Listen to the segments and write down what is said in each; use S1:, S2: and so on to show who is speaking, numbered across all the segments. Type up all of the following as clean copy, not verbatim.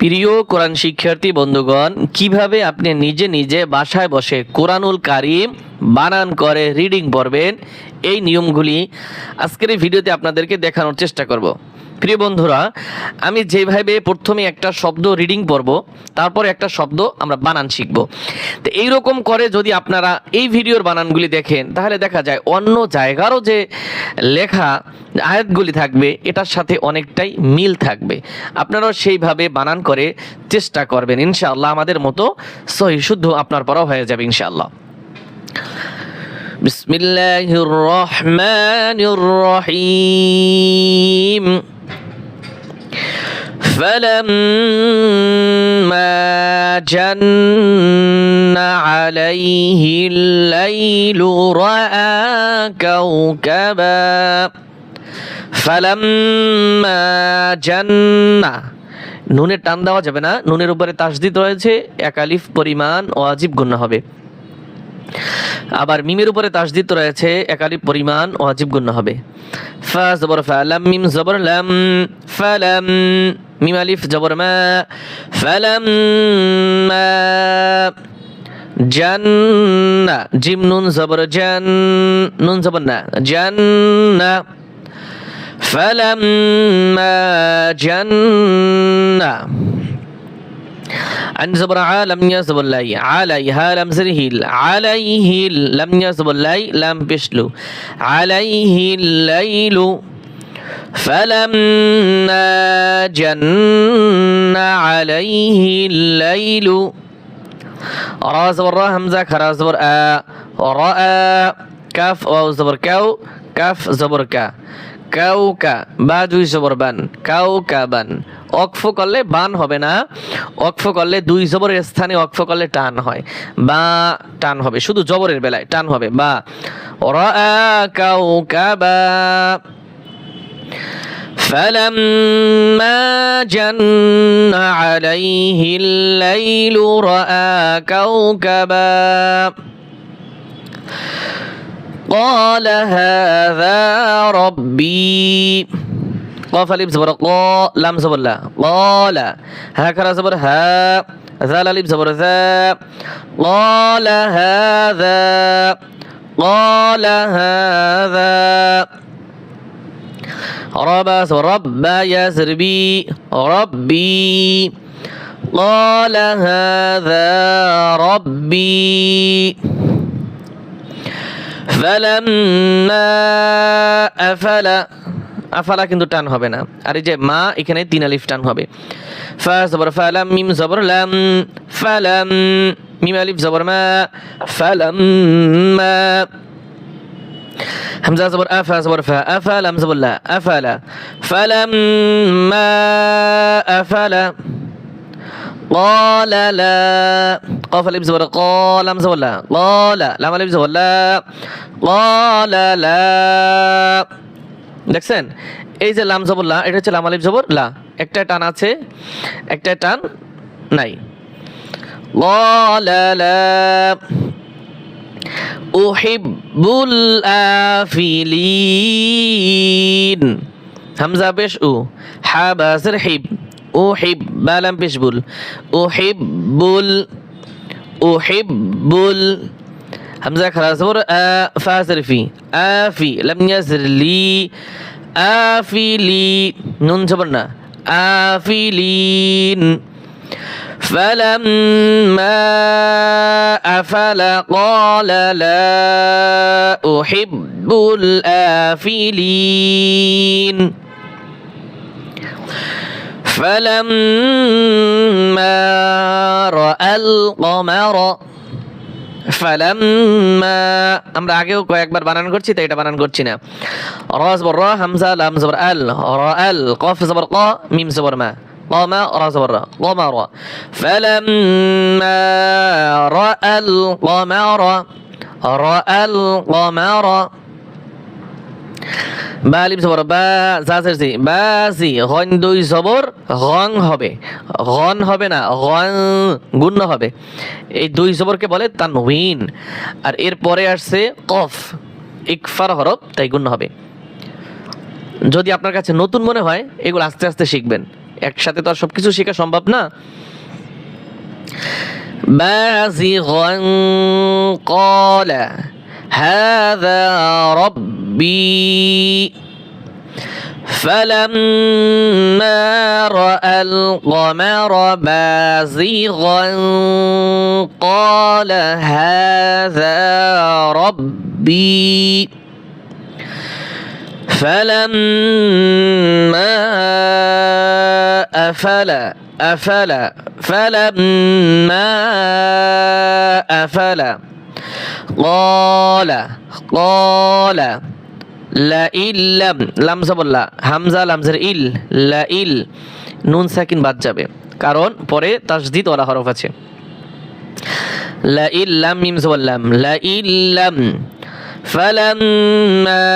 S1: প্রিয় কোরআন শিক্ষার্থী বন্ধুগণ, কিভাবে আপনি নিজে নিজে বাসায় বসে কোরআনুল কারীম বানান করে রিডিং পড়বেন, এই নিয়মগুলি আজকের এই ভিডিওতে আপনাদেরকে দেখানোর চেষ্টা করব। প্রিয় বন্ধুরা, আমি যেভাবে প্রথমে একটা শব্দ রিডিং পড়ব, তারপরে একটা শব্দ আমরা বানান শিখব। তো এইরকম করে যদি আপনারা এই ভিডিওর বানানগুলি দেখেন, তাহলে দেখা যায় অন্য জায়গারও যে লেখা আয়াতগুলি থাকবে এটার সাথে অনেকটাই মিল থাকবে। আপনারাও সেইভাবে বানান করে চেষ্টা করবেন, ইনশাআল্লাহ আমাদের মতো সহি শুদ্ধ আপনার পড়া হয়ে যাবে ইনশাআল্লাহ। বিসমিল্লাহির রহমানির রহিম। فلما جن عليه الليل رأى كوكبا فلما جن নুনের টান দেওয়া যাবে না, নুনের উপরে তাসদিদ রয়েছে, এক আলিফ পরিমাণ ওয়াজিব গুণনা হবে। আবার মিমের উপরে তাসদিদ রয়েছে, এক আলিফ পরিমাণ ওয়াজিব গুণনা হবে। ফা জবর ফা, লাম মিম জবর লাম, ফালাম মিম আলিফ জবর মা, ফালাম্মা জান্না, জিম নুন জবর জান, নুন জবর না, জান্না, ফালাম্মা জান্না। عن زبر لم يزبر لاي عليها لم زرهيل عليه لم يزبر لاي لم بشلو عليه الليل فلما جن عليه الليل. را زبر را همزة كرا زبر رأى كاف واو زبر كاو كاف زبر كا কাউকা, বা দুই জবর বান, কাউকাবান। অক্ফ করলে বান হবে না, অক্ফ করলে দুই জবরের স্থানে অক্ফ করলে টান হয়, বা টান হবে, শুধু জবরের বেলায় টান হবে বা। রাআ কাউকাবা فلما جن عليه الليل رأى كوكبا قال هذا ربي. قاف الف زبر قا، لام زبر لا، قال. هكذا زبر ها، ذال الف زبر ذا. قال هذا، قال هذا. ربا زبر رب يزربي، ربي. قال هذا ربي فلما أفل, আফালা কিন্তু টান হবে না, আর এই যে মা এখানে তিন আলিফ টান হবে। ফা জবর ফালাম, মিম জবর লাম, ফালাম মিম আলিফ জবর মা, ফালাম্মা। হামজা জবর আফা জবর ফা, আফা লাম জবর লা, আফালা, ফালাম্মা আফালা। قال لا, قاف الف زبر قا، لام زبر لا، قال لام الف زبر لا، قال لا। দেখছেন এই যে লাম জবর লা, এটা হচ্ছে লাম আলিফ জবর লা, একটা টান আছে একটা টান নাই। قال لا উহিব্বুল আফিলিন। হামজা পেশ উ, হা বাসের হিব, উহিব বালাম পেশবুল, উহিব্বুল, উহিব্বুল। হামজা খারাজ জবর আ, ফা সরফি, আফি লাম ইয়াজরলি, আফিলি, নুন জবর না, আফিলিন। فلما أفل قال لا أحب الآفلين. فلما رأى القمر, ফালাম্মা, আমরা আগেও কয়েকবার বানান করছি তাই এটা বানান করছি না। রা জবর রা, হামজা লাম জবর আল, রাআল, কফ জবর ক, মিম জবর মা, قام را زبر را، قمر. فلما رأى القمر, رأى القمر. বা আলিফ জবর বা, জাজের জি, বাজি, গন দুই জবর গং হবে, গন হবে না, গন গুণ হবে। এই দুই জবরকে বলে তানউইন। আর এর পরে আসছে কফ, ইকফার হরফ, তাই গুণ হবে। যদি আপনার কাছে নতুন মনে হয় এগুলো আস্তে আস্তে শিখবেন, একসাথে তো আর সবকিছু শেখা সম্ভব না। বাযিগান ক্বালা হাযা রাব্বি فلما رأى القمر بازغا قال هذا ربي فلما أفل قال لئن لم লাম সাবল্লা হামজা লামজের ইল লাইল নুন সাকিন বাদ যাবে, কারণ পরে তাসদীদ ওয়ালা হরফ আছে। লাইল লাম মিম সাবল্লাম লাইল লাম فلما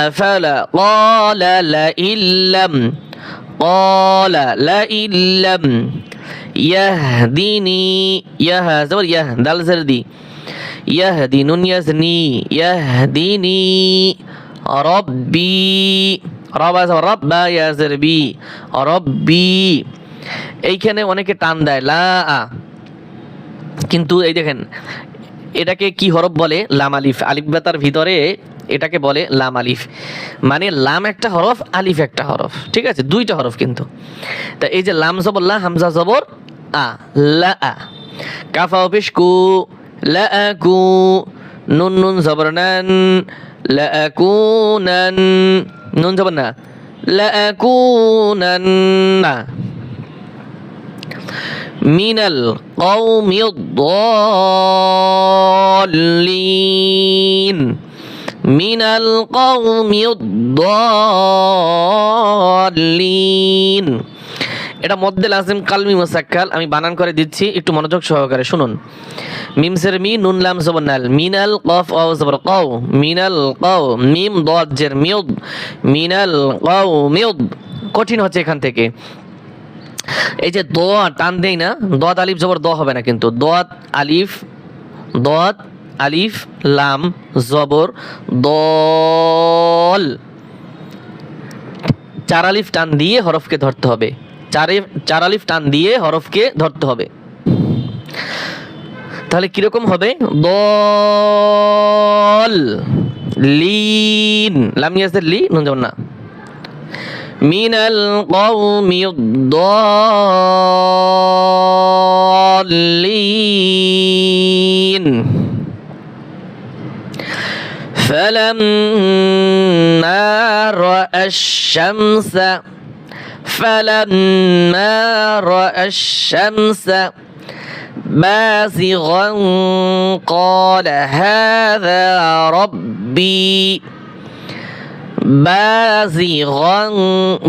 S1: أفل قال لئن لم يهدني زبر دال زردي يهدي نون يزني يهدني ربي রব্বা ইয়াজরবি রব্বি। এইখানে অনেকে টান দেয় লা, কিন্তু এই দেখেন এটাকে কি হরফ বলে? লাম আলিফ। আলিফ বেতার ভিতরে এটাকে বলে লাম আলিফ, মানে লাম একটা হরফ, আলিফ একটা হরফ, ঠিক আছে, দুইটা হরফ কিন্তু। তা এই যে লাম জবর লা, হামজা জবর আ, লা আ, কাফা অফিস কু, লা কু, নুন নুন জবর নান, লা কুনান, নুন জবর না, লা কুনান না, মিনাল কওমিদ-দাল্লিন, মিনাল কওমিদ-দাল্লিন। এটা মদ্দে লাজিম কালমি মুসাক্কাল, আমি বানান করে দিচ্ছি, একটু মনোযোগ সহকারে শুনুন। মিম জের মি, নুন লাম জবর নাল, মিনাল কফ ওয়াও জবর কাও, মিনাল কাও, মিম দাদ জের মিউদ, মিনাল কওমিদ। কঠিন হচ্ছে এখান থেকে। এই যে দোয়া টান দেই না, দোয়াত আলিফ জবর দ হবে না কিন্তু, দোয়াত আলিফ লাম জবর দল, চার আলিফ টান দিয়ে হরফকে ধরতে হবে, চার আলিফ টান দিয়ে হরফকে ধরতে হবে। তাহলে কিরকম হবে? দল লিন, লাম ইয়াজের লি, নুন জবর না, মিনাল কওমিদ-দাল্লিন فلما رأى الشمس بازغا قال هذا ربي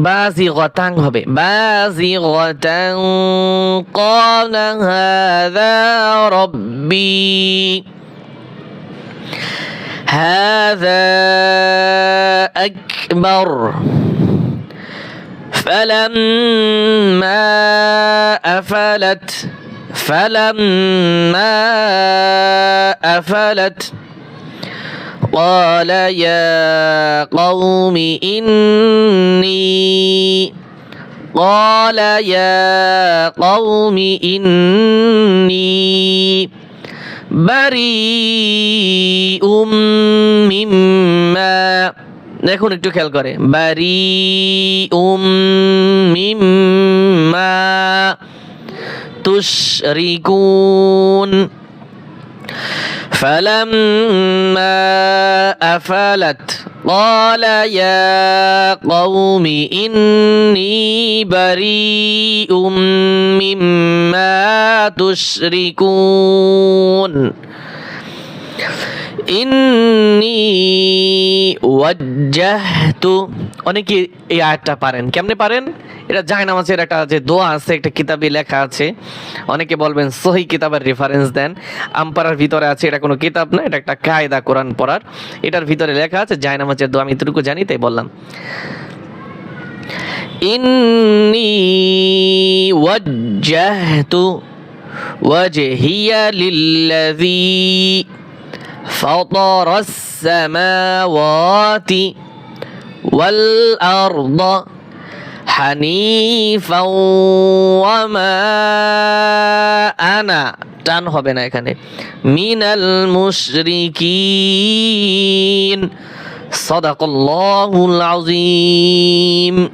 S1: বাযিগাতান হবে, বাযিগাতান قال هذا ربي هذا أكبر فلما أفلت قال يا قوم إني বারিউম মিম্মা, দেখুন একটু খেয়াল করে, বারিউম মিম্মা তুশরিকুন فلما أفلت قال يا قوم إني بريء مما تشركون إني وجهت। অনেকে এই আয়াতটা পারেন, কেমনে পারেন? এটা জায়নামাজের একটা যে দোয়া আছে, একটা কিতাবে লেখা আছে, অনেকে বলবেন সহি কিতাবের রেফারেন্স দেন, আমপারার ভিতরে আছে, এটা কোনো কিতাব না, এটা একটা কায়দা কোরআন পড়ার, এটার ভিতরে লেখা আছে জায়নামাজের দোয়া, আমি এতটুকু জানি তাই বললাম। ইন্নী ওয়াজ্জাহতু ওয়াজহিয়া লিল্লাযী ফাতারাস সামাওয়াতি ওয়াল আরদ হানিফাও ওয়া মা আনা, টান হবে না এখানে, মিনাল মুশরিকিন। সাদাকাল্লাহুল আযীম।